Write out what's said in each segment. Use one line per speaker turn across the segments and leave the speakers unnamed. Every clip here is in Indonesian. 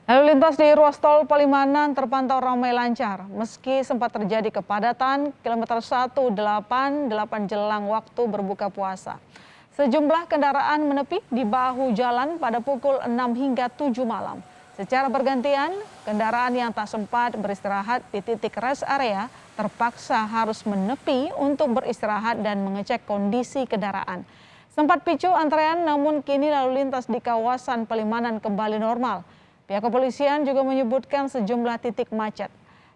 Lalu lintas di ruas tol Palimanan terpantau ramai lancar, meski sempat terjadi kepadatan kilometer 188 jelang waktu berbuka puasa. Sejumlah kendaraan menepi di bahu jalan pada pukul 6 hingga 7 malam. Secara bergantian, kendaraan yang tak sempat beristirahat di titik rest area terpaksa harus menepi untuk beristirahat dan mengecek kondisi kendaraan. Sempat picu antrean, namun kini lalu lintas di kawasan Palimanan kembali normal. Pihak kepolisian juga menyebutkan sejumlah titik macet,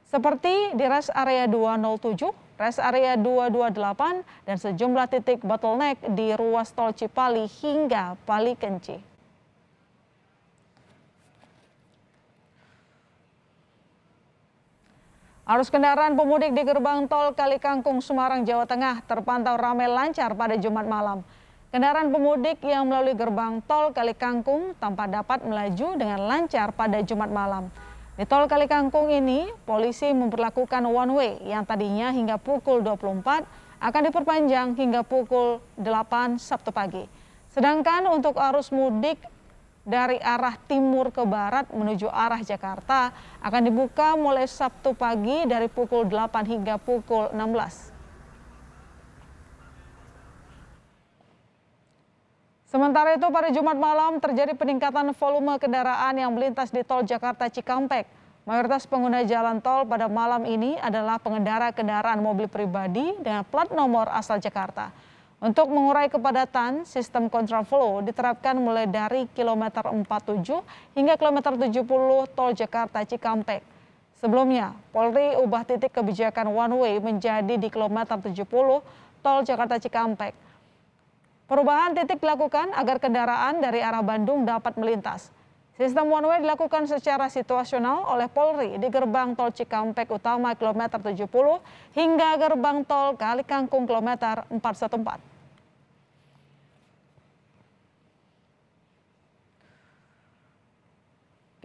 seperti di rest area 207, rest area 228, dan sejumlah titik bottleneck di ruas tol Cipali hingga Palikenci. Arus kendaraan pemudik di gerbang tol Kalikangkung, Semarang, Jawa Tengah terpantau ramai lancar pada Jumat malam. Kendaraan pemudik yang melalui gerbang tol Kalikangkung tampak dapat melaju dengan lancar pada Jumat malam. Di tol Kalikangkung ini, polisi memperlakukan one way yang tadinya hingga pukul 24 akan diperpanjang hingga pukul 8 Sabtu pagi. Sedangkan untuk arus mudik dari arah timur ke barat menuju arah Jakarta akan dibuka mulai Sabtu pagi dari pukul 8 hingga pukul 16. Sementara itu pada Jumat malam terjadi peningkatan volume kendaraan yang melintas di tol Jakarta Cikampek. Mayoritas pengguna jalan tol pada malam ini adalah pengendara kendaraan mobil pribadi dengan plat nomor asal Jakarta. Untuk mengurai kepadatan, sistem kontraflow diterapkan mulai dari kilometer 47 hingga kilometer 70 tol Jakarta Cikampek. Sebelumnya, Polri ubah titik kebijakan one way menjadi di kilometer 70 tol Jakarta Cikampek. Perubahan titik dilakukan agar kendaraan dari arah Bandung dapat melintas. Sistem one way dilakukan secara situasional oleh Polri di gerbang tol Cikampek Utama kilometer 70 hingga gerbang tol Kalikangkung kilometer 414.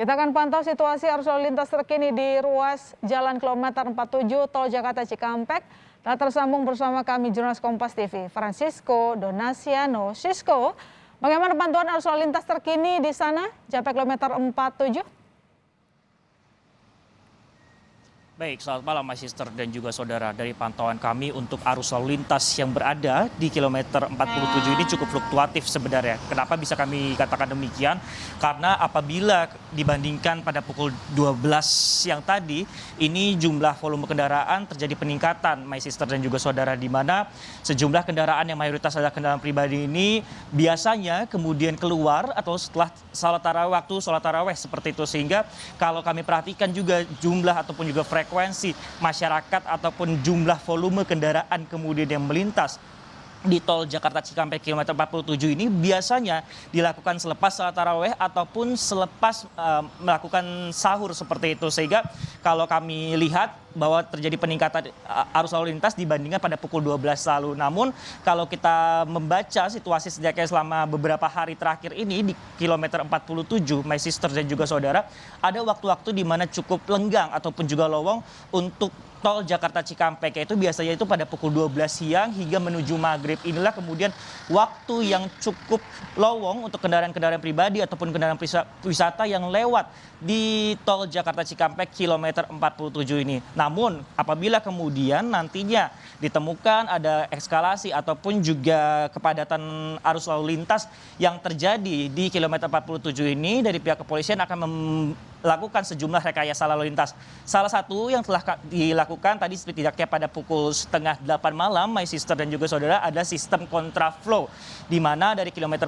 Kita akan pantau situasi arus lalu lintas terkini di ruas Jalan kilometer 47 tol Jakarta Cikampek. Telah tersambung bersama kami jurnalis Kompas TV, Francisco Donasiano. Sisko, bagaimana pantauan arus lalu lintas terkini di sana, sampai kilometer 47?
Baik, selamat malam Mas Sister dan juga saudara. Dari pantauan kami untuk arus lalu lintas yang berada di kilometer 47 ini cukup fluktuatif sebenarnya. Kenapa bisa kami katakan demikian? Karena apabila dibandingkan pada pukul 12 siang tadi, ini jumlah volume kendaraan terjadi peningkatan, My Sister dan juga saudara, di mana sejumlah kendaraan yang mayoritas adalah kendaraan pribadi ini biasanya kemudian keluar atau setelah salat tarawih seperti itu. Sehingga kalau kami perhatikan juga jumlah ataupun juga frekuensi masyarakat ataupun jumlah volume kendaraan kemudian yang melintas di tol Jakarta Cikampek kilometer 47 ini biasanya dilakukan selepas salat tarawih ataupun selepas melakukan sahur seperti itu. Sehingga kalau kami lihat bahwa terjadi peningkatan arus lalu lintas dibandingkan pada pukul 12 lalu. Namun kalau kita membaca situasi sejaknya selama beberapa hari terakhir ini di kilometer 47, My Sister dan juga saudara, ada waktu-waktu di mana cukup lenggang ataupun juga lowong untuk tol Jakarta Cikampek, yaitu biasanya itu pada pukul 12 siang hingga menuju maghrib. Inilah kemudian waktu yang cukup lowong untuk kendaraan-kendaraan pribadi ataupun kendaraan wisata yang lewat di tol Jakarta Cikampek kilometer 47 ini. Namun apabila kemudian nantinya ditemukan ada eskalasi ataupun juga kepadatan arus lalu lintas yang terjadi di kilometer 47 ini, dari pihak kepolisian akan melakukan sejumlah rekayasa lalu lintas. Salah satu yang telah dilakukan tadi setidaknya pada pukul setengah 8 malam, My Sister dan juga saudara, ada sistem kontraflow, di mana dari kilometer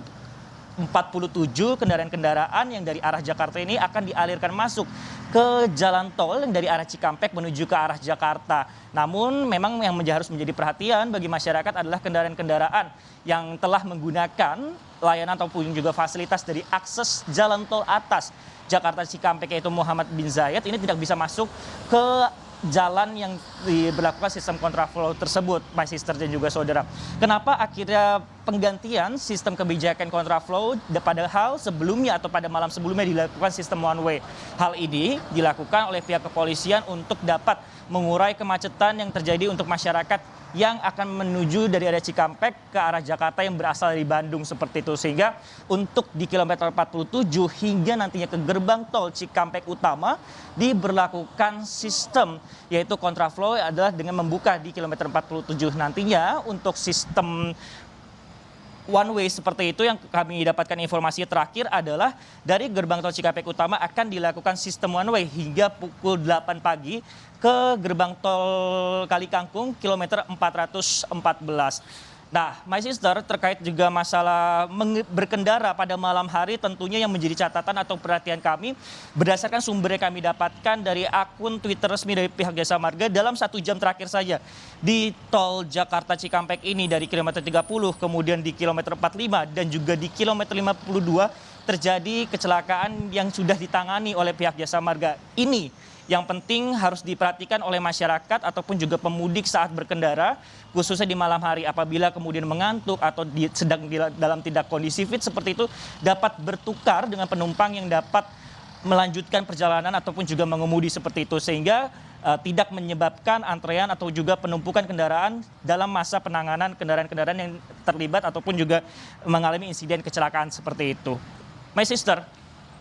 47 kendaraan-kendaraan yang dari arah Jakarta ini akan dialirkan masuk ke jalan tol yang dari arah Cikampek menuju ke arah Jakarta. Namun memang yang harus menjadi perhatian bagi masyarakat adalah kendaraan-kendaraan yang telah menggunakan layanan ataupun juga fasilitas dari akses jalan tol atas Jakarta Cikampek, yaitu Muhammad bin Zayed, ini tidak bisa masuk ke jalan yang diberlakukan sistem kontraflow tersebut, my sister dan juga saudara. Kenapa akhirnya penggantian sistem kebijakan kontraflow padahal sebelumnya atau pada malam sebelumnya dilakukan sistem one way. Hal ini dilakukan oleh pihak kepolisian untuk dapat mengurai kemacetan yang terjadi untuk masyarakat yang akan menuju dari area Cikampek ke arah Jakarta yang berasal dari Bandung seperti itu. Sehingga untuk di kilometer 47 hingga nantinya ke gerbang tol Cikampek Utama diberlakukan sistem yaitu kontraflow adalah dengan membuka di kilometer 47 nantinya untuk sistem one way seperti itu. Yang kami dapatkan informasi terakhir adalah dari gerbang tol Cikampek Utama akan dilakukan sistem one way hingga pukul 8 pagi ke gerbang tol Kalikangkung kilometer 414. Nah, my sister, terkait juga masalah berkendara pada malam hari tentunya yang menjadi catatan atau perhatian kami berdasarkan sumber yang kami dapatkan dari akun Twitter resmi dari pihak Jasa Marga dalam 1 jam terakhir saja di tol Jakarta Cikampek ini dari kilometer 30 kemudian di kilometer 45 dan juga di kilometer 52 terjadi kecelakaan yang sudah ditangani oleh pihak Jasa Marga. Ini yang penting harus diperhatikan oleh masyarakat ataupun juga pemudik saat berkendara, khususnya di malam hari apabila kemudian mengantuk atau sedang dalam tidak kondisi fit seperti itu, dapat bertukar dengan penumpang yang dapat melanjutkan perjalanan ataupun juga mengemudi seperti itu, sehingga tidak menyebabkan antrean atau juga penumpukan kendaraan dalam masa penanganan kendaraan-kendaraan yang terlibat ataupun juga mengalami insiden kecelakaan seperti itu. My sister.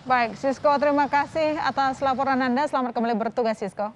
Baik, Sisko, terima kasih atas laporan Anda. Selamat kembali bertugas, Sisko.